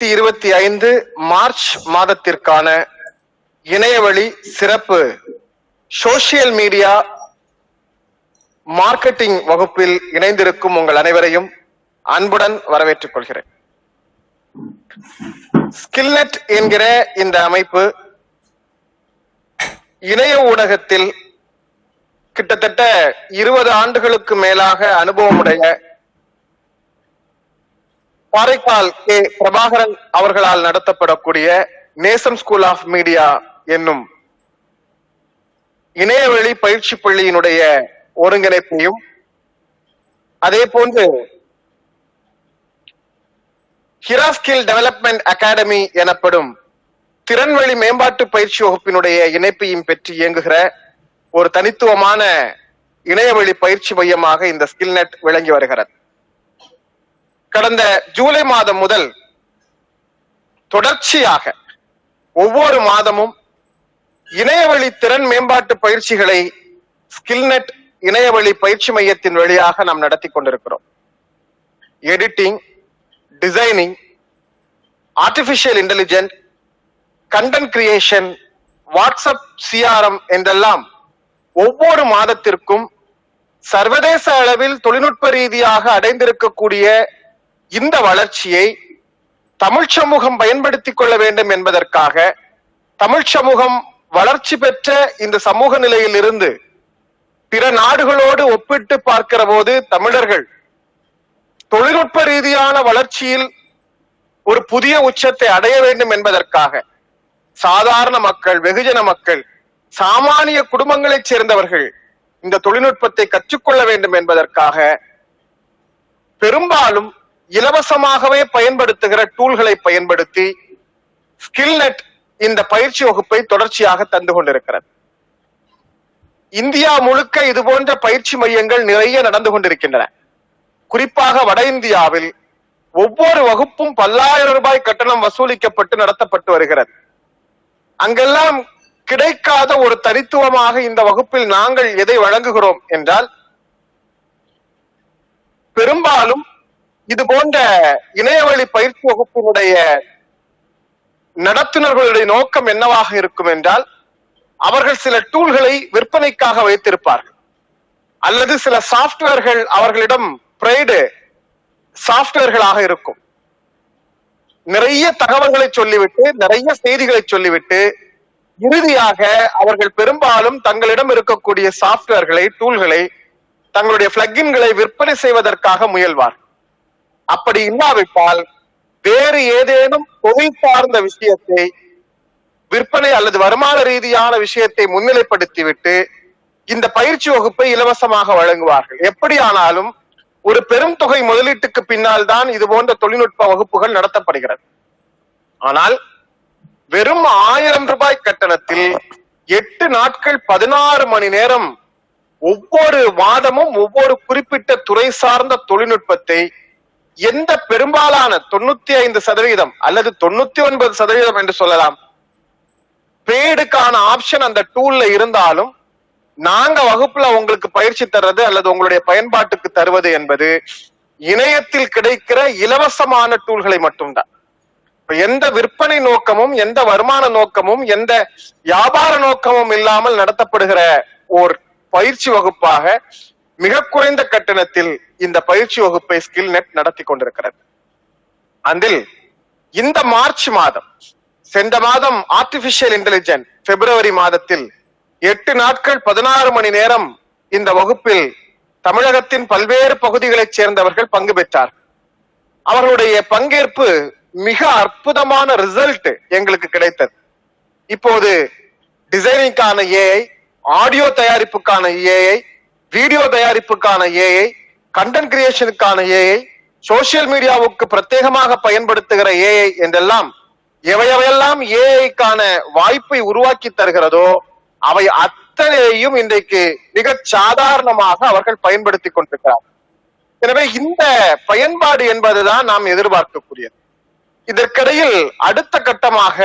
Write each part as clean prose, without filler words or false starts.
2025 March மாதத்திற்கான இணையவழி சிறப்பு சோசியல் மீடியா மார்க்கெட்டிங் வகுப்பில் இணைந்திருக்கும் உங்கள் அனைவரையும் அன்புடன் வரவேற்றுக் கொள்கிறேன். ஸ்கில்நெட் என்கிற இந்த அமைப்பு இணைய ஊடகத்தில் கிட்டத்தட்ட 20 ஆண்டுகளுக்கு மேலாக அனுபவமுடைய காரைக்கால் கே பிரபாகரன் அவர்களால் நடத்தப்படக்கூடிய நேசம் ஸ்கூல் ஆஃப் மீடியா என்னும் இணையவழி பயிற்சி பள்ளியினுடைய ஒருங்கிணைப்பையும், அதே போன்று ஹிரா ஸ்கில் டெவலப்மெண்ட் அகாடமி எனப்படும் திறன்வழி மேம்பாட்டு பயிற்சி வகுப்பினுடைய இணைப்பையும் பெற்று இயங்குகிற ஒரு தனித்துவமான இணையவழி பயிற்சி மையமாக இந்த ஸ்கில்நெட் விளங்கி வருகிறது. கடந்த ஜூலை மாதம் முதல் தொடர்ச்சியாக ஒவ்வொரு மாதமும் இணையவழி திறன் மேம்பாட்டு பயிற்சிகளை ஸ்கில்நெட் இணையவழி பயிற்சி மையத்தின் வழியாக நாம் நடத்தி கொண்டிருக்கிறோம். Editing, designing, artificial intelligence, content creation, WhatsApp CRM என்றெல்லாம் ஒவ்வொரு மாதத்திற்கும் சர்வதேச அளவில் தொழில்நுட்ப ரீதியாக அடைந்திருக்கக்கூடிய இந்த வளர்ச்சியை தமிழ் சமூகம் பயன்படுத்திக் கொள்ள வேண்டும் என்பதற்காக தமிழ் சமூகம் வளர்ச்சி பெற்ற இந்த சமூக நிலையில் இருந்து பிற நாடுகளோடு ஒப்பிட்டு பார்க்கிற போது தமிழர்கள் தொழில்நுட்ப ரீதியான வளர்ச்சியில் ஒரு புதிய உச்சத்தை அடைய வேண்டும் என்பதற்காக சாதாரண மக்கள், வெகுஜன மக்கள், சாமானிய குடும்பங்களைச் சேர்ந்தவர்கள் இந்த தொழில்நுட்பத்தை கற்றுக்கொள்ள வேண்டும் என்பதற்காக பெரும்பாலும் இலவசமாகவே பயன்படுத்துகிற டூல்களை பயன்படுத்தி ஸ்கில்நெட் இந்த பயிற்சி வகுப்பை தொடர்ச்சியாக தந்து கொண்டிருக்கிறது. இந்தியா முழுக்க இது போன்ற பயிற்சி மையங்கள் நிறைய நடந்து கொண்டிருக்கின்றன. குறிப்பாக வட இந்தியாவில் ஒவ்வொரு வகுப்பும் பல்லாயிரம் ரூபாய் கட்டணம் வசூலிக்கப்பட்டு நடத்தப்பட்டு வருகிறது. அங்கெல்லாம் கிடைக்காத ஒரு தனித்துவமாக இந்த வகுப்பில் நாங்கள் எதை வழங்குகிறோம் என்றால், பெரும்பாலும் இது போன்ற இணையவழி பயிற்சி வகுப்பினுடைய நடத்துனர்களுடைய நோக்கம் என்னவாக இருக்கும் என்றால், அவர்கள் சில டூல்களை விற்பனைக்காக வைத்திருப்பார்கள், அல்லது சில சாப்ட்வேர்கள் அவர்களிடம் பிரைடு சாப்ட்வேர்களாக இருக்கும். நிறைய தகவல்களை சொல்லிவிட்டு, நிறைய செய்திகளை சொல்லிவிட்டு, இறுதியாக அவர்கள் பெரும்பாலும் தங்களிடம் இருக்கக்கூடிய சாப்ட்வேர்களை, டூல்களை, தங்களுடைய பிளக்கின்களை விற்பனை செய்வதற்காக முயல்வார். அப்படி இல்லாவிட்டால் வேறு ஏதேனும் தொழில் சார்ந்த விஷயத்தை, விற்பனை அல்லது வருமான ரீதியான விஷயத்தை முன்னிலைப்படுத்திவிட்டு இந்த பயிற்சி வகுப்பை இலவசமாக வழங்குவார்கள். எப்படியானாலும் ஒரு பெரும் தொகை முதலீட்டுக்கு பின்னால் தான் இது போன்ற தொழில்நுட்ப வகுப்புகள் நடத்தப்படுகிறது. ஆனால் வெறும் 1000 ரூபாய் கட்டணத்தில் 8 நாட்கள் 16 மணி நேரம் ஒவ்வொரு மாதமும் ஒவ்வொரு குறிப்பிட்ட துறை சார்ந்த தொழில்நுட்பத்தை எந்த பெரும்பாலான 95% அல்லது 99% என்று சொல்லலாம் பெய்டுக்கான ஆப்ஷன் அந்த டூல்ல இருந்தாலும், நாங்க வகுப்புல உங்களுக்கு பயிற்சி தர்றது அல்லது உங்களுடைய பயன்பாட்டுக்கு தருவது என்பது இணையத்தில் கிடைக்கிற இலவசமான டூல்களை மட்டும்தான். எந்த விற்பனை நோக்கமும், எந்த வருமான நோக்கமும், எந்த வியாபார நோக்கமும் இல்லாமல் நடத்தப்படுகிற ஓர் பயிற்சி வகுப்பாக மிக குறைந்த கட்டணத்தில் இந்த பயிற்சி வகுப்பை ஸ்கில்நெட் நடத்தி கொண்டிருக்கிறது. அதில் இந்த மார்ச் மாதம், சென்ற மாதம் ஆர்டிபிஷியல் இன்டெலிஜென்ஸ் பிப்ரவரி மாதத்தில் 8 நாட்கள் 16 மணி நேரம் இந்த வகுப்பில் தமிழகத்தின் பல்வேறு பகுதிகளைச் சேர்ந்தவர்கள் பங்கு பெற்றார். அவர்களுடைய பங்கேற்பு மிக அற்புதமான ரிசல்ட் எங்களுக்கு கிடைத்தது. இப்போது டிசைனிங்கான ஏஐ, ஆடியோ தயாரிப்புக்கான ஏஐ, வீடியோ தயாரிப்புக்கான ஏஐ, கண்டென்ட் கிரியேஷனுக்கான ஏஐ, சோசியல் மீடியாவுக்கு பிரத்யேகமாக பயன்படுத்துகிற ஏஐ என்றெல்லாம் எவையெல்லாம் ஏஐக்கான வாய்ப்பை உருவாக்கி தருகிறதோ அவை அத்தனையும் இன்றைக்கு மிக சாதாரணமாக அவர்கள் பயன்படுத்தி கொண்டிருக்கிறார். எனவே இந்த பயன்பாடு என்பதுதான் நாம் எதிர்பார்க்கக்கூடியது. இதற்கிடையில் அடுத்த கட்டமாக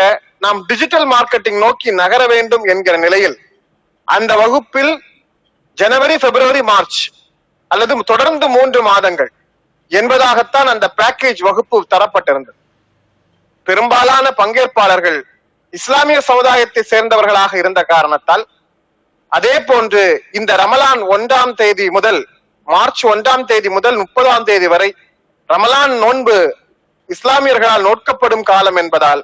நாம் டிஜிட்டல் மார்க்கெட்டிங் நோக்கி நகர வேண்டும் என்கிற நிலையில் அந்த வகுப்பில் ஜனவரி, பிப்ரவரி, மார்ச் அல்லது தொடர்ந்து 3 மாதங்கள் என்பதாகத்தான் அந்த பேக்கேஜ் வகுப்பு தரப்பட்டிருந்தது. பெரும்பாலான பங்கேற்பாளர்கள் இஸ்லாமிய சமுதாயத்தை சேர்ந்தவர்களாக இருந்த காரணத்தால், அதே போன்று இந்த ரமலான் 1ஆம் தேதி முதல் மார்ச் 1ஆம் தேதி முதல் 30ஆம் தேதி வரை ரமலான் நோன்பு இஸ்லாமியர்களால் நோட்கப்படும் காலம் என்பதால்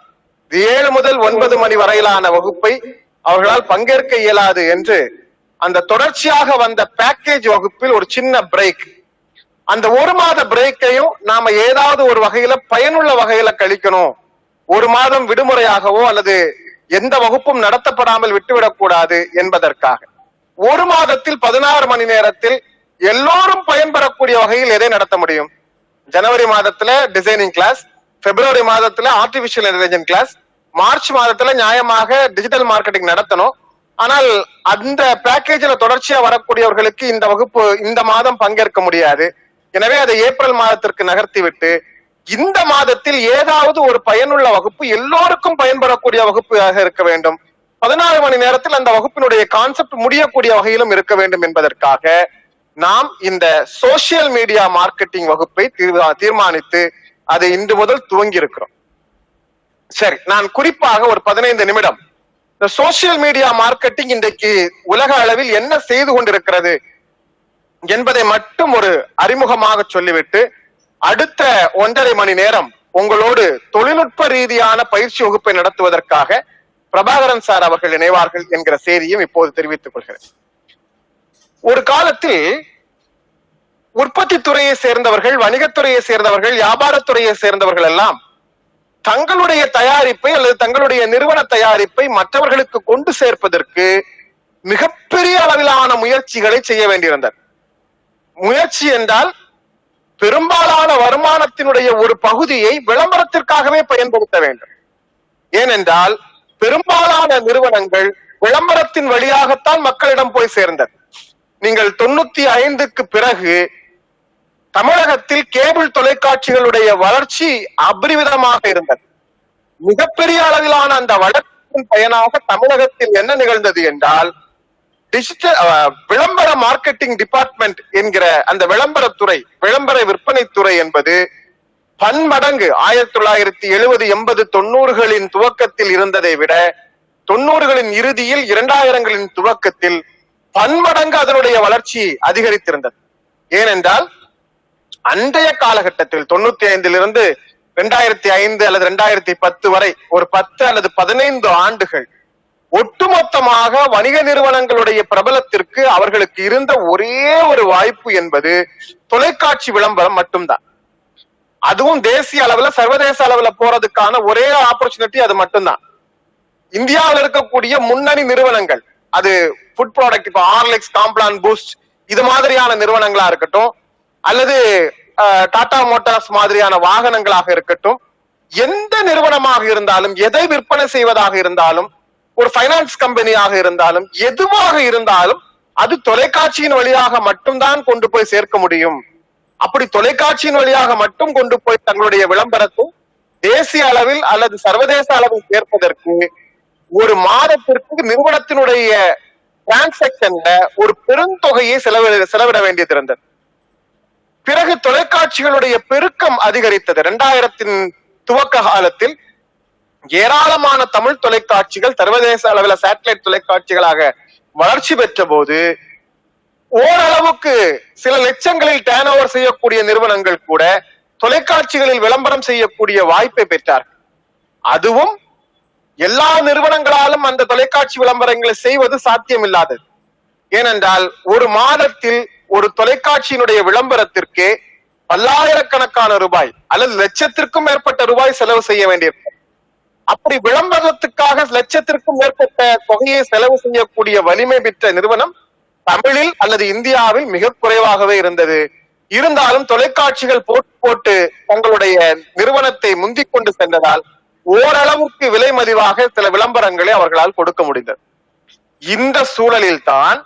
7 முதல் 9 மணி வரையிலான வகுப்பை அவர்களால் பங்கேற்க இயலாது என்று அந்த தொடர்ச்சியாக வந்த பேக்கேஜ் வகுப்பில் ஒரு சின்ன பிரேக், அந்த 1 மாத பிரேக்கையும் நாம ஏதாவது ஒரு வகையில பயனுள்ள வகையில கழிக்கணும். 1 மாதம் விடுமுறையாகவோ அல்லது எந்த வகுப்பும் நடத்தப்படாமல் விட்டுவிடக் கூடாது என்பதற்காக 1 மாதத்தில் 16 மணி நேரத்தில் எல்லோரும் பயன்பெறக்கூடிய வகையில் எதை நடத்த முடியும்? ஜனவரி மாதத்துல டிசைனிங் கிளாஸ், பிப்ரவரி மாதத்துல ஆர்டிபிஷியல் இன்டெலிஜென்ஸ் கிளாஸ், மார்ச் மாதத்துல நியாயமாக டிஜிட்டல் மார்க்கெட்டிங் நடத்தணும். ஆனால் அந்த பேக்கேஜ்ல தொடர்ச்சியா வரக்கூடியவர்களுக்கு இந்த வகுப்பு இந்த மாதம் பங்கேற்க முடியாது. எனவே அதை ஏப்ரல் மாதத்திற்கு நகர்த்தி விட்டு இந்த மாதத்தில் ஏதாவது ஒரு பயனுள்ள வகுப்பு, எல்லோருக்கும் பயன்பெறக்கூடிய வகுப்பாக இருக்க வேண்டும். 16 மணி நேரத்தில் அந்த வகுப்பினுடைய கான்செப்ட் முடியக்கூடிய வகையிலும் இருக்க வேண்டும் என்பதற்காக நாம் இந்த சோசியல் மீடியா மார்க்கெட்டிங் வகுப்பை தீர்மானித்து அதை இன்று முதல் துவங்கி இருக்கிறோம். சரி, நான் குறிப்பாக ஒரு 15 நிமிடம் இந்த சோசியல் மீடியா மார்க்கெட்டிங் இன்றைக்கு உலக அளவில் என்ன செய்து கொண்டிருக்கிறது என்பதை மட்டும் ஒரு அறிமுகமாக சொல்லிவிட்டு அடுத்த 1.5 மணி நேரம் உங்களோடு தொழில்நுட்ப ரீதியான பயிற்சி வகுப்பை நடத்துவதற்காக பிரபாகரன் சார் அவர்கள் இணைவார்கள் என்கிற செய்தியும் இப்போது தெரிவித்துக் கொள்கிறேன். ஒரு காலத்தில் உற்பத்தி துறையை சேர்ந்தவர்கள், வணிகத்துறையை சேர்ந்தவர்கள், வியாபாரத்துறையை சேர்ந்தவர்கள் எல்லாம் தங்களுடைய தயாரிப்பை அல்லது தங்களுடைய நிறுவன தயாரிப்பை மற்றவர்களுக்கு கொண்டு சேர்ப்பதற்கு மிகப்பெரிய அளவிலான முயற்சிகளை செய்ய வேண்டியிருந்தது. முயற்சி என்றால் பெரும்பாலான வருமானத்தினுடைய ஒரு பகுதியை விளம்பரத்திற்காகவே பயன்படுத்த வேண்டும். ஏனென்றால் பெரும்பாலான நிறுவனங்கள் விளம்பரத்தின் வழியாகத்தான் மக்களிடம் போய் சேர்ந்தது. நீங்கள் 95க்கு பிறகு தமிழகத்தில் கேபிள் தொலைக்காட்சிகளுடைய வளர்ச்சி அபரிவிதமாக இருந்தது. மிகப்பெரிய அளவிலான அந்த வளர்ச்சியின் பயனாக தமிழகத்தில் என்ன நிகழ்ந்தது என்றால், டிஜிட்டல் விளம்பர மார்க்கெட்டிங் டிபார்ட்மெண்ட் என்கிற அந்த விளம்பரத்துறை, விளம்பர விற்பனை துறை என்பது பன்மடங்கு 1970, 80, 90களின் துவக்கத்தில் இருந்ததை விட 90களின் இறுதியில் 2000களின் துவக்கத்தில் பன்மடங்கு அதனுடைய வளர்ச்சி அதிகரித்திருந்தது. ஏனென்றால் அன்றைய காலகட்டத்தில் 95லிருந்து 2005 அல்லது 2010 வரை ஒரு 10 அல்லது 15 ஆண்டுகள் ஒட்டுமொத்தமாக வணிக நிறுவனங்களுடைய பிரபலத்திற்கு அவர்களுக்கு இருந்த ஒரே ஒரு வாய்ப்பு என்பது தொலைக்காட்சி விளம்பரம் மட்டும்தான். அதுவும் தேசிய அளவுல சர்வதேச அளவுல போறதுக்கான ஒரே ஆப்பர்ச்சுனிட்டி அது மட்டும்தான். இந்தியாவில் இருக்கக்கூடிய முன்னணி நிறுவனங்கள், அது ஃபுட் ப்ராடக்ட், இப்போ ஹார்லிக்ஸ், காம்ப்ளான், பூஸ்ட் இது மாதிரியான நிறுவனங்களா இருக்கட்டும், அல்லது டாடா மோட்டார்ஸ் மாதிரியான வாகனங்களாக இருக்கட்டும், எந்த நிறுவனமாக இருந்தாலும், எதை விற்பனை செய்வதாக இருந்தாலும், ஒரு பைனான்ஸ் கம்பெனியாக இருந்தாலும், எதுவாக இருந்தாலும் அது தொலைக்காட்சியின் வழியாக மட்டும்தான் கொண்டு போய் சேர்க்க முடியும். அப்படி தொலைக்காட்சியின் வழியாக மட்டும் கொண்டு போய் தங்களுடைய விளம்பரத்தை தேசிய அளவில் அல்லது சர்வதேச அளவில் சேர்ப்பதற்கு ஒரு மாதத்திற்கு நிறுவனத்தினுடைய டிரான்சாக்சன்ல ஒரு பெருந்தொகையை செலவிட வேண்டியது இருந்தது. பிறகு தொலைக்காட்சிகளுடைய பெருக்கம் அதிகரித்தது. 2000 துவக்க காலத்தில் ஏராளமான தமிழ் தொலைக்காட்சிகள் சர்வதேச அளவில் சேட்டலைட் தொலைக்காட்சிகளாக வளர்ச்சி பெற்ற போது ஓரளவுக்கு சில லட்சங்களில் டர்ன் ஓவர் செய்யக்கூடிய நிறுவனங்கள் கூட தொலைக்காட்சிகளில் விளம்பரம் செய்யக்கூடிய வாய்ப்பை பெற்றார்கள். அதுவும் எல்லா நிறுவனங்களாலும் அந்த தொலைக்காட்சி விளம்பரங்களை செய்வது சாத்தியம் இல்லாதது. ஏனென்றால் ஒரு மாதத்தில் ஒரு தொலைக்காட்சியினுடைய விளம்பரத்திற்கு பல்லாயிரக்கணக்கான ரூபாய் அல்லது லட்சத்திற்கும் மேற்பட்ட ரூபாய் செலவு செய்ய வேண்டியிருக்கும். அப்படி விளம்பரத்துக்காக லட்சத்திற்கும் மேற்பட்ட தொகையை செலவு செய்யக்கூடிய வலிமை பெற்ற நிறுவனம் தமிழில் அல்லது இந்தியாவில் மிக குறைவாகவே இருந்தது. இருந்தாலும் தொலைக்காட்சிகள் போட்டு தங்களுடைய நிறுவனத்தை முந்திக் கொண்டு சென்றதால் ஓரளவுக்கு விலை மதிவாக சில விளம்பரங்களை அவர்களால் கொடுக்க முடிந்தது. இந்த சூழலில் தான்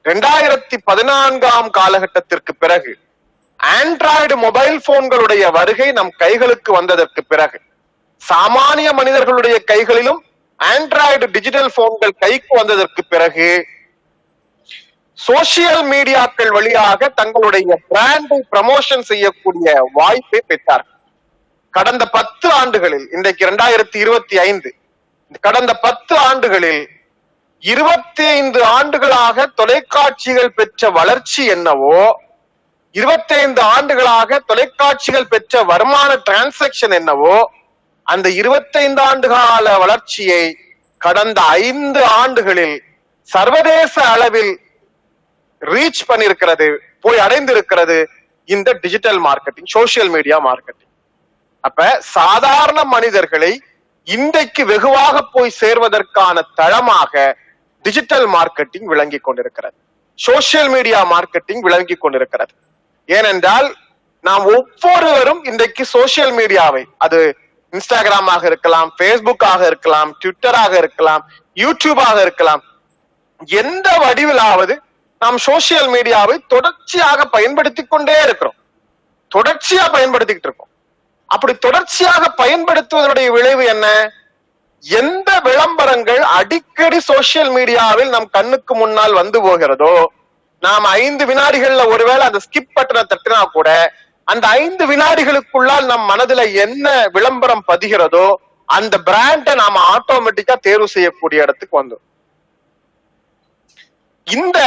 2014ஆம் காலகட்டத்திற்கு பிறகு ஆண்ட்ராய்டு மொபைல் போன்களுடைய வருகை நம் கைகளுக்கு வந்ததற்கு பிறகு, சாமானிய மனிதர்களுடைய கைகளிலும் ஆண்ட்ராய்டு டிஜிட்டல் போன்கள் கைக்கு வந்ததற்கு பிறகு சோசியல் மீடியாக்கள் வழியாக தங்களுடைய பிராண்டை ப்ரமோஷன் செய்யக்கூடிய வாய்ப்பை பெற்றார்கள். கடந்த 10 ஆண்டுகளில், இன்றைக்கு 2025, கடந்த 10 ஆண்டுகளில் 25 ஆண்டுகளாக தொலைக்காட்சிகள் பெற்ற வளர்ச்சி என்னவோ, 25 ஆண்டுகளாக தொலைக்காட்சிகள் பெற்ற வருமான டிரான்சாக்சன் என்னவோ, அந்த 25 ஆண்டு கால வளர்ச்சியை கடந்த 5 ஆண்டுகளில் சர்வதேச அளவில் ரீச் பண்ணிருக்கிறது, போய் அடைந்திருக்கிறது இந்த digital marketing, social media marketing. அப்ப சாதாரண மனிதர்களை இன்றைக்கு வெகுவாக போய் சேர்வதற்கான தளமாக டிஜிட்டல் மார்க்கெட்டிங் விளங்கி கொண்டிருக்கிறது, சோசியல் மீடியா மார்க்கெட்டிங் விளங்கி கொண்டிருக்கிறது. ஏனென்றால் நாம் ஒவ்வொருவரும் இன்றைக்கு சோசியல் மீடியாவை, அது இன்ஸ்டாகிராமாக இருக்கலாம், பேஸ்புக்காக இருக்கலாம், ட்விட்டராக இருக்கலாம், யூடியூபாக இருக்கலாம், எந்த வடிவிலாவது நாம் சோசியல் மீடியாவை தொடர்ச்சியாக பயன்படுத்தி கொண்டே இருக்கிறோம், தொடர்ச்சியா பயன்படுத்திக்கிட்டு இருக்கோம். அப்படி தொடர்ச்சியாக பயன்படுத்துவதனுடைய விளைவு என்ன? எந்த விளம்பரங்கள் அடிக்கடி சோசியல் மீடியாவில் நம் கண்ணுக்கு முன்னால் வந்து போகிறதோ, நாம் 5 வினாடிகள்ல ஒருவேளை அந்த ஸ்கிப் பட்டனை தட்டினா கூட அந்த 5 வினாடிகளுக்குள்ளால் நம் மனதுல என்ன விளம்பரம் பதிகிறதோ அந்த பிராண்டை நாம ஆட்டோமேட்டிக்கா தேர்வு செய்யக்கூடிய இடத்துக்கு வந்தோம். இந்த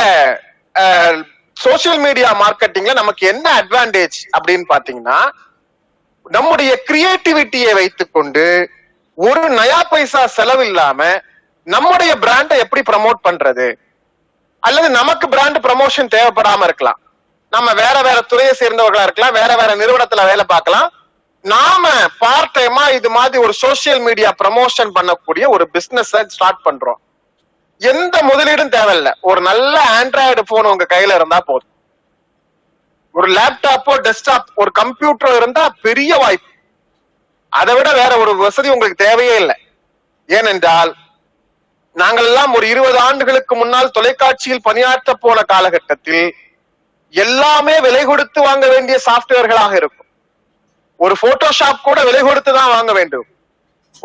சோசியல் மீடியா மார்க்கெட்டிங்ல நமக்கு என்ன அட்வான்டேஜ் அப்படின்னு பாத்தீங்கன்னா, நம்முடைய கிரியேட்டிவிட்டியை வைத்துக்கொண்டு ஒரு நயா பைசா செலவு இல்லாம நம்முடைய பிராண்டை எப்படி ப்ரமோட் பண்றது, அல்லது நமக்கு பிராண்ட் ப்ரமோஷன் தேவைப்படாம இருக்கலாம், நம்ம வேற வேற துறையை சேர்ந்தவர்களா இருக்கலாம், வேற வேற நிறுவனத்துல வேலை பார்க்கலாம், நாம பார்ட் டைமா இது மாதிரி ஒரு சோசியல் மீடியா ப்ரமோஷன் பண்ணக்கூடிய ஒரு பிசினஸ் ஸ்டார்ட் பண்றோம். எந்த முதலீடும் தேவையில்லை, ஒரு நல்ல ஆண்ட்ராய்டு போன் உங்க கையில இருந்தா போதும், ஒரு லேப்டாப்போ டெஸ்க்டாப் ஒரு கம்ப்யூட்டரோ இருந்தா பெரிய வாய்ப்பு. அதை விட வேற ஒரு வசதி உங்களுக்கு தேவையே இல்லை. ஏனென்றால் நாங்கள் எல்லாம் ஒரு 20 ஆண்டுகளுக்கு முன்னால் தொலைக்காட்சியில் பணியாற்ற போன காலகட்டத்தில் எல்லாமே விலை கொடுத்து வாங்க வேண்டிய சாப்ட்வேர்களாக இருக்கும். ஒரு போட்டோஷாப் கூட விலை கொடுத்து தான் வாங்க வேண்டும்,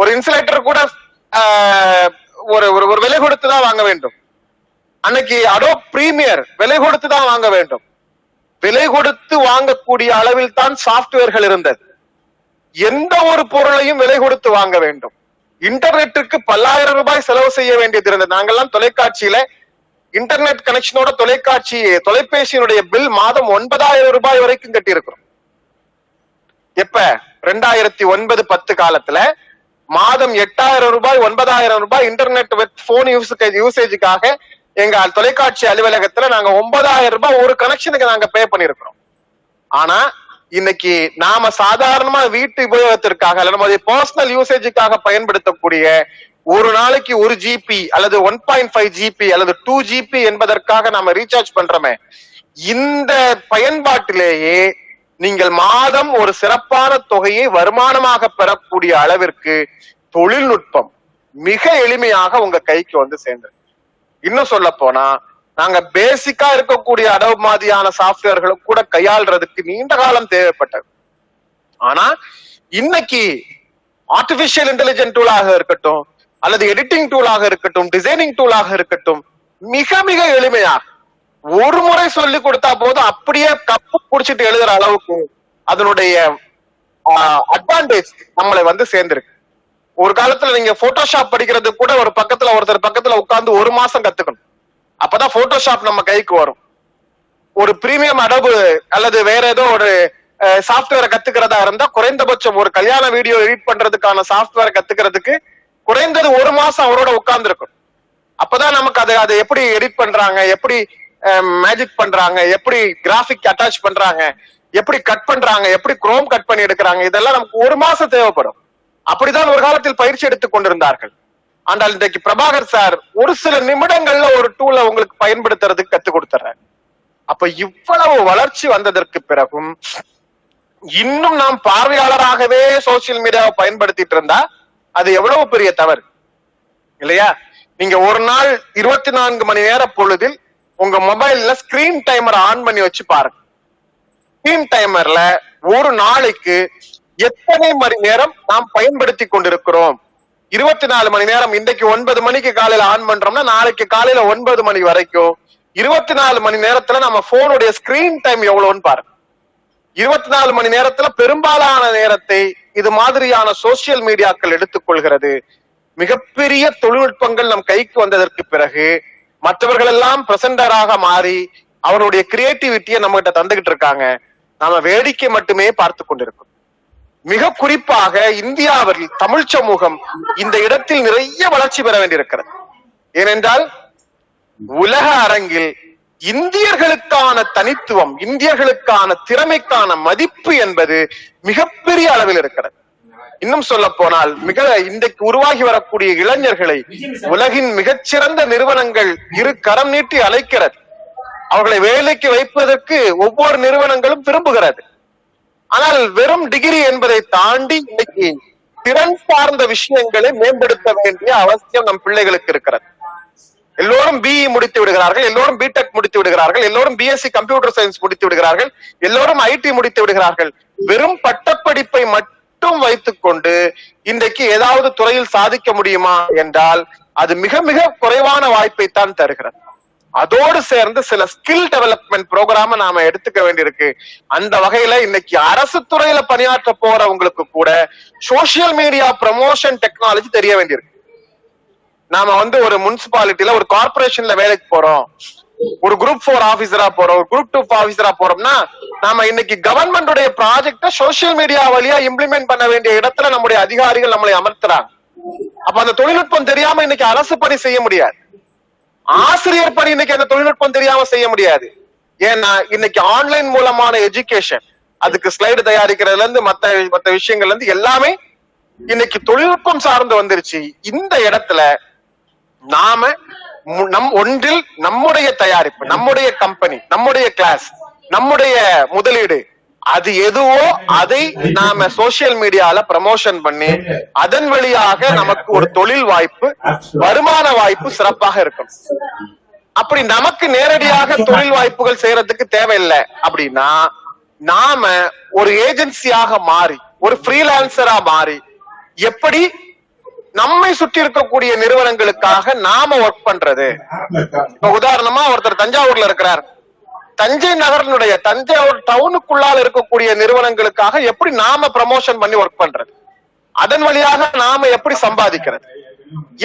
ஒரு இன்சுலேட்டர் கூட ஒரு விலை கொடுத்து தான் வாங்க வேண்டும். அன்னைக்கு அடோப் பிரீமியர் விலை கொடுத்து தான் வாங்க வேண்டும். விலை கொடுத்து வாங்கக்கூடிய அளவில் தான் சாப்ட்வேர்கள் இருந்தது. எந்த ஒரு பொருளையும் விலை கொடுத்து வாங்க வேண்டும். இன்டர்நெட்டுக்கு பல்லாயிரம் ரூபாய் செலவு செய்ய வேண்டியது இருந்தது. நாங்கெல்லாம் தொலைக்காட்சியில இன்டர்நெட் கனெக்ஷனோட தொலைபேசியினுடைய பில் மாதம் 9,000 ரூபாய் வரைக்கும் கட்டி இருக்கிறோம். எப்ப 2009-10 காலத்துல மாதம் 8,000 ரூபாய் 9,000 ரூபாய் இன்டர்நெட் போன் யூசேஜுக்காக எங்க தொலைக்காட்சி அலுவலகத்துல நாங்க 9,000 ரூபாய் ஒரு கனெக்ஷனுக்கு நாங்க பே பண்ணிருக்கிறோம். ஆனா இன்னைக்கு நாம சாதாரணமா வீட்டு உபயோகத்திற்காக அல்லது நம்முடைய பர்சனல் யூசேஜுக்காக பயன்படுத்தக்கூடிய ஒரு நாளைக்கு 1 GB அல்லது 1.5 GB அல்லது 2 GB என்பதற்காக நாம ரீசார்ஜ் பண்றோமே, இந்த பயன்பாட்டிலேயே நீங்கள் மாதம் ஒரு சிறப்பான தொகையை வருமானமாக பெறக்கூடிய அளவிற்கு தொழில்நுட்பம் மிக எளிமையாக உங்க கைக்கு வந்து சேர்ந்தது. இன்னும் சொல்ல போனா நாங்க பேசிக்கா இருக்கக்கூடிய அடோப் மாதிரியான சாப்ட்வேர்களை கூட கையாள்றதுக்கு நீண்ட காலம் தேவைப்பட்டது. ஆனா இன்னைக்கு ஆர்டிபிஷியல் இன்டெலிஜென்ட் டூலாக இருக்கட்டும், அல்லது எடிட்டிங் டூலாக இருக்கட்டும், டிசைனிங் டூலாக இருக்கட்டும், மிக மிக எளிமையாக ஒரு முறை சொல்லி கொடுத்தா போதும் அப்படியே கப்பு புடிச்சிட்டு எழுதுற அளவுக்கு அதனுடைய அட்வான்டேஜ் நம்மளை வந்து சேர்ந்திருக்கு. ஒரு காலத்துல நீங்க போட்டோஷாப் படிக்கிறது கூட ஒருத்தர் பக்கத்துல உட்கார்ந்து 1 மாசம் கத்துக்கணும், அப்பதான் போட்டோஷாப் நம்ம கைக்கு வரும். ஒரு பிரீமியம் அடோப் அல்லது வேற ஏதோ ஒரு சாப்ட்வேரை கத்துக்கிறதா இருந்தா குறைந்தபட்சம் ஒரு கல்யாண வீடியோ எடிட் பண்றதுக்கான சாப்ட்வேரை கத்துக்கிறதுக்கு குறைந்தது 1 மாசம் அவரோட உட்கார்ந்து இருக்கும். அப்பதான் நமக்கு அதை எப்படி எடிட் பண்றாங்க, எப்படி மேஜிக் பண்றாங்க, எப்படி கிராபிக் அட்டாச் பண்றாங்க, எப்படி கட் பண்றாங்க, எப்படி குரோம் கட் பண்ணி எடுக்கிறாங்க, இதெல்லாம் நமக்கு 1 மாசம் தேவைப்படும். அப்படிதான் ஒரு காலத்தில் பயிற்சி எடுத்துக் கொண்டிருந்தார்கள். ஆனால் இன்றைக்கு பிரபாகர் சார் ஒரு சில நிமிடங்கள்ல ஒரு டூலை உங்களுக்கு பயன்படுத்துறதுக்கு கத்துக் கொடுத்துறாரு. அப்ப இவ்வளவு வளர்ச்சி வந்ததற்கு பிறகும் இன்னும் நாம் பார்வையாளராகவே சோசியல் மீடியாவை பயன்படுத்திட்டு இருந்தா அது எவ்வளவு பெரிய தவறு இல்லையா? நீங்க ஒரு நாள் 24 மணி நேர பொழுதில் உங்க மொபைல்ல ஸ்கிரீன் டைமர் ஆன் பண்ணி வச்சு பாருங்க. ஸ்கிரீன் டைமர்ல ஒரு நாளைக்கு எத்தனை மணி நேரம் நாம் பயன்படுத்தி கொண்டிருக்கிறோம்? 24 மணி நேரம். இன்றைக்கு 9 மணிக்கு காலையில ஆன் பண்றோம்னா நாளைக்கு காலையில 9 மணி வரைக்கும் 24 மணி நேரத்துல நம்ம போனுடைய ஸ்கிரீன் டைம் எவ்வளவுன்னு பாருங்க. 24 மணி நேரத்துல பெரும்பாலான நேரத்தை இது மாதிரியான சோசியல் மீடியாக்கள் எடுத்துக்கொள்கிறது. மிகப்பெரிய தொழில்நுட்பங்கள் நம் கைக்கு வந்ததற்கு பிறகு மற்றவர்கள் எல்லாம் பிரசண்டராக மாறி அவருடைய கிரியேட்டிவிட்டியை நம்ம கிட்ட தந்துகிட்டு இருக்காங்க. நாம வேடிக்கை மட்டுமே பார்த்து கொண்டிருக்கோம். மிக குறிப்பாக இந்தியாவில் தமிழ் சமூகம் இந்த இடத்தில் நிறைய வளர்ச்சி பெற வேண்டியிருக்கிறது. ஏனென்றால் உலக அரங்கில் இந்தியர்களுக்கான தனித்துவம், இந்தியர்களுக்கான திறமைக்கான மதிப்பு என்பது மிகப்பெரிய அளவில் இருக்கிறது. இன்னும் சொல்ல போனால் இன்றைக்கு உருவாகி வரக்கூடிய இளைஞர்களை உலகின் மிகச்சிறந்த நிறுவனங்கள் இரு கரம் நீட்டி அழைக்கிறது. அவர்களை வேலைக்கு வைப்பதற்கு ஒவ்வொரு நிறுவனங்களும் விரும்புகிறது. ஆனால் வெறும் டிகிரி என்பதை தாண்டி இன்னைக்கு திறன் சார்ந்த விஷயங்களை மேம்படுத்த வேண்டிய அவசியம் நம் பிள்ளைகளுக்கு இருக்கிறது. எல்லோரும் பிஇ முடித்து விடுகிறார்கள், எல்லோரும் பிடெக் முடித்து விடுகிறார்கள், எல்லோரும் பிஎஸ்சி கம்ப்யூட்டர் சயின்ஸ் முடித்து விடுகிறார்கள், எல்லோரும் ஐடி முடித்து விடுகிறார்கள். வெறும் பட்டப்படிப்பை மட்டும் வைத்துக் கொண்டு இன்றைக்கு ஏதாவது துறையில் சாதிக்க முடியுமா என்றால் அது மிக மிக குறைவான வாய்ப்பை தான் தருகிறது. அதோடு சேர்ந்து சில ஸ்கில் டெவலப்மெண்ட் ப்ரோக்ராம நாம எடுத்துக்க வேண்டியிருக்கு. அந்த வகையில இன்னைக்கு அரசு துறையில பணியாற்ற போறவங்களுக்கு கூட சோசியல் மீடியா ப்ரமோஷன் டெக்னாலஜி தெரிய வேண்டியிருக்கு. நாம ஒரு முனிசிபாலிட்டியில ஒரு கார்பரேஷன்ல வேலைக்கு போறோம், ஒரு குரூப் 4 ஆபீசரா போறோம், ஒரு குரூப் 2 ஆபீசரா போறோம்னா நாம இன்னைக்கு கவர்மெண்டுடைய ப்ராஜெக்ட சோசியல் மீடியா வழியா இம்ப்ளிமெண்ட் பண்ண வேண்டிய இடத்துல நம்முடைய அதிகாரிகள் நம்மளை அமர்த்துறாங்க. அப்ப அந்த தொழில்நுட்பம் தெரியாம இன்னைக்கு அரசு பணி செய்ய முடியாது, ஆசிரியர் பணி இன்னைக்கு அந்த தொழில்நுட்பம் தெரியாம செய்ய முடியாது. ஏன்னா இன்னைக்கு ஆன்லைன் மூலமான எஜுகேஷன், அதுக்கு ஸ்லைடு தயாரிக்கிறதுல இருந்து மத்த விஷயங்கள்ல இருந்து எல்லாமே இன்னைக்கு தொழில்நுட்பம் சார்ந்து வந்துருச்சு. இந்த இடத்துல நாம ஒன்றில் நம்முடைய தயாரிப்பு, நம்முடைய கம்பெனி, நம்முடைய கிளாஸ், நம்முடைய முதலீடு அது எதுவோ அதை நாம சோசியல் மீடியால ப்ரமோஷன் பண்ணி அதன் வழியாக நமக்கு ஒரு தொழில் வாய்ப்பு, வருமான வாய்ப்பு சிறப்பாக இருக்கும். அப்படி நமக்கு நேரடியாக தொழில் வாய்ப்புகள் செய்யறதுக்கு தேவையில்லை அப்படின்னா நாம ஒரு ஏஜென்சியாக மாறி, ஒரு ஃப்ரீலான்சரா மாறி எப்படி நம்மை சுற்றி இருக்கக்கூடிய நிறுவனங்களுக்காக நாம ஒர்க் பண்றது. இப்ப உதாரணமா ஒருத்தர் தஞ்சாவூர்ல இருக்கிறார், தஞ்சை நகரனுடைய தஞ்சாவூர் டவுனுக்குள்ளால இருக்கக்கூடிய நிறுவனங்களுக்காக எப்படி நாம ப்ரமோஷன் பண்ணி ஒர்க் பண்றது, அதன் வழியாக நாம எப்படி சம்பாதிக்கிறது,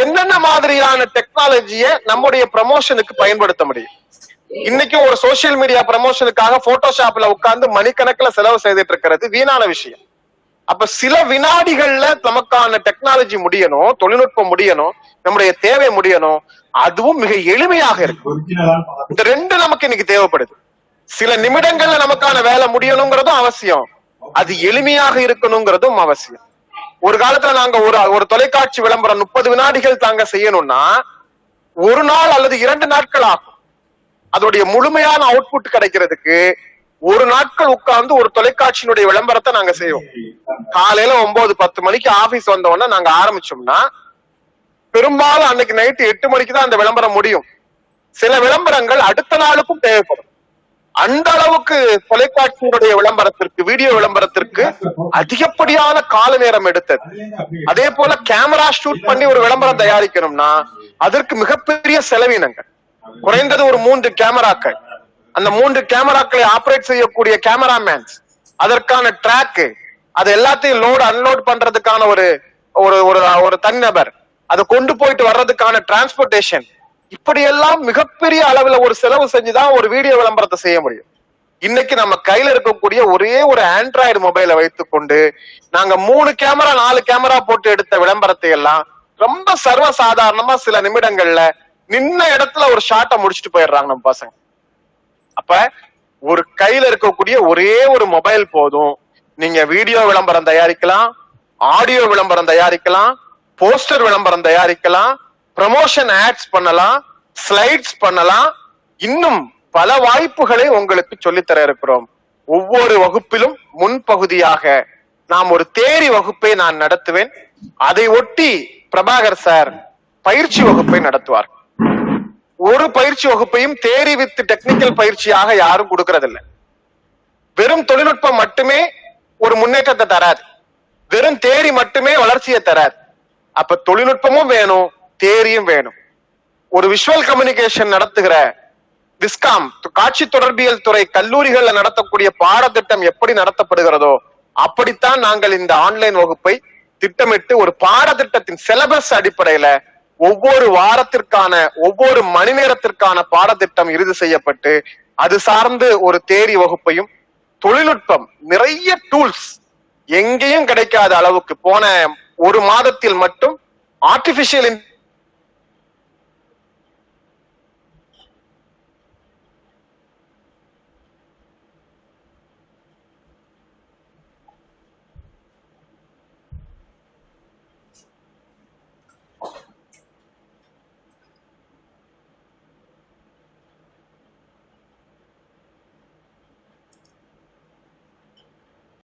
என்னென்ன மாதிரியான டெக்னாலஜிய நம்முடைய ப்ரமோஷனுக்கு பயன்படுத்த முடியும். இன்னைக்கு ஒரு சோசியல் மீடியா ப்ரமோஷனுக்காக போட்டோஷாப்ல உட்கார்ந்து மணிக்கணக்கில் செலவு செய்துட்டு இருக்கிறது வீணான விஷயம். அப்ப சில வினாடிகள்ல நமக்கான டெக்னாலஜி முடியணும், தொழில்நுட்பம் முடியணும், நம்முடைய தேவை முடியணும், அதுவும் மிக எளிமையாக இருக்கு. இந்த ரெண்டு நமக்கு இன்னைக்கு தேவைப்படுது. சில நிமிடங்கள்ல நமக்கான வேலை முடியணுங்கிறதும் அவசியம், அது எளிமையாக இருக்கணுங்கிறதும் அவசியம். ஒரு காலத்துல நாங்க ஒரு தொலைக்காட்சி விளம்பரம் 30 வினாடிகள் தாங்க செய்யணும்னா ஒரு நாள் அல்லது 2 நாட்கள் ஆகும். அதோடைய முழுமையான அவுட்புட் கிடைக்கிறதுக்கு ஒரு நாட்கள் உட்கார்ந்து ஒரு தொலைக்காட்சியினுடைய விளம்பரத்தை நாங்க செய்வோம். காலையில 9-10 மணிக்கு ஆபீஸ் வந்தோம்னா நாங்க ஆரம்பிச்சோம்னா பெரும்பாலும் அன்னைக்கு நைட்டு 8 மணிக்கு தான் அந்த விளம்பரம் முடியும். சில விளம்பரங்கள் அடுத்த நாளுக்கும் தேவைப்படும். அந்த அளவுக்கு தொலைக்காட்சியினுடைய விளம்பரத்திற்கு, வீடியோ விளம்பரத்திற்கு அதிகப்படியான கால நேரம் எடுத்தது. அதே போல கேமரா ஷூட் பண்ணி ஒரு விளம்பரம் தயாரிக்கணும்னா அதற்கு மிகப்பெரிய செலவினங்கள். குறைந்தது ஒரு 3 கேமராக்கள், அந்த 3 கேமராக்களை ஆபரேட் செய்யக்கூடிய கேமராமேன்ஸ், அதற்கான ட்ராக், அது எல்லாத்தையும் லோட் அன்லோட் பண்றதுக்கான ஒரு தனிநபர், அதை கொண்டு போயிட்டு வர்றதுக்கான டிரான்ஸ்போர்டேஷன், இப்படி எல்லாம் மிகப்பெரிய அளவுல ஒரு செலவு செஞ்சுதான் ஒரு வீடியோ விளம்பரத்தை செய்ய முடியும். இன்னைக்கு நம்ம கையில இருக்கக்கூடிய ஒரே ஒரு ஆண்ட்ராய்டு மொபைலை வைத்துக் கொண்டு நாங்க 3 கேமரா 4 கேமரா போட்டு எடுத்த விளம்பரத்தை எல்லாம் ரொம்ப சர்வ சாதாரணமா சில நிமிடங்கள்ல நின்ன இடத்துல ஒரு ஷாட்டை முடிச்சுட்டு போயிடுறாங்க நம்ம பசங்க. அப்ப ஒரு கையில இருக்கக்கூடிய ஒரே ஒரு மொபைல் போதும், நீங்க வீடியோ விளம்பரம் தயாரிக்கலாம், ஆடியோ விளம்பரம் தயாரிக்கலாம், போஸ்டர் விளம்பரம் தயாரிக்கலாம், ப்ரமோஷன் ஆட்ஸ் பண்ணலாம், ஸ்லைட்ஸ் பண்ணலாம், இன்னும் பல வாய்ப்புகளை உங்களுக்கு சொல்லித்தர இருக்கிறோம். ஒவ்வொரு வகுப்பிலும் முன்பகுதியாக நாம் ஒரு தேரி வகுப்பை நான் நடத்துவேன். அதை ஒட்டி பிரபாகர் சார் பயிற்சி வகுப்பை நடத்துவார். ஒரு பயிற்சி வகுப்பையும் தேரி வித் டெக்னிக்கல் பயிற்சியாக யாரும் கொடுக்கறதில்லை. வெறும் தொழில்நுட்பம் மட்டுமே ஒரு முன்னேற்றத்தை தராது, வெறும் தேரி மட்டுமே வளர்ச்சியை தராது. அப்ப தொழில்நுட்பமும் வேணும், தேரியும் வேணும். ஒரு விஷுவல் கம்யூனிகேஷன் நடத்துகிற விஸ்காம் காட்சி தொடர்பியல் துறை கல்லூரிகள்ல நடத்தக்கூடிய பாடத்திட்டம் எப்படி நடத்தப்படுகிறதோ அப்படித்தான் நாங்கள் இந்த ஆன்லைன் வகுப்பை திட்டமிட்டு ஒரு பாடத்திட்டத்தின் சிலபஸ் அடிப்படையில ஒவ்வொரு வாரத்திற்கான ஒவ்வொரு மணி நேரத்திற்கான பாடத்திட்டம் இறுதி செய்யப்பட்டு அது சார்ந்து ஒரு தேரி வகுப்பையும் தொழில்நுட்பம் நிறைய டூல்ஸ் எங்கேயும் கிடைக்காத அளவுக்கு போன ஒரு மாதத்தில் மட்டும் ஆர்டிபிஷியல்